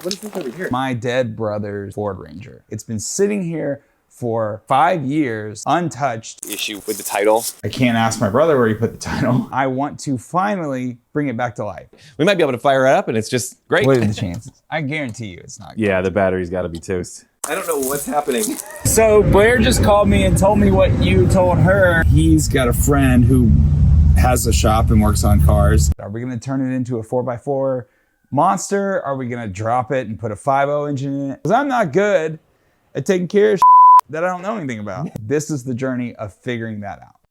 What is this over here? My dead brother's Ford Ranger. It's been sitting here for 5 years, untouched. Issue with the title. I can't ask my brother where he put the title. I want to finally bring it back to life. We might be able to fire it up and it's just great. What are the chances? I guarantee you it's not. Yeah, the battery's got to be toast. I don't know what's happening. So Blair just called me and told me what you told her. He's got a friend who has a shop and works on cars. Are we gonna turn it into a 4x4 monster? Are we gonna drop it and put a 5.0 engine in it? Because I'm not good at taking care of that I don't know anything about. This is the journey of figuring that out.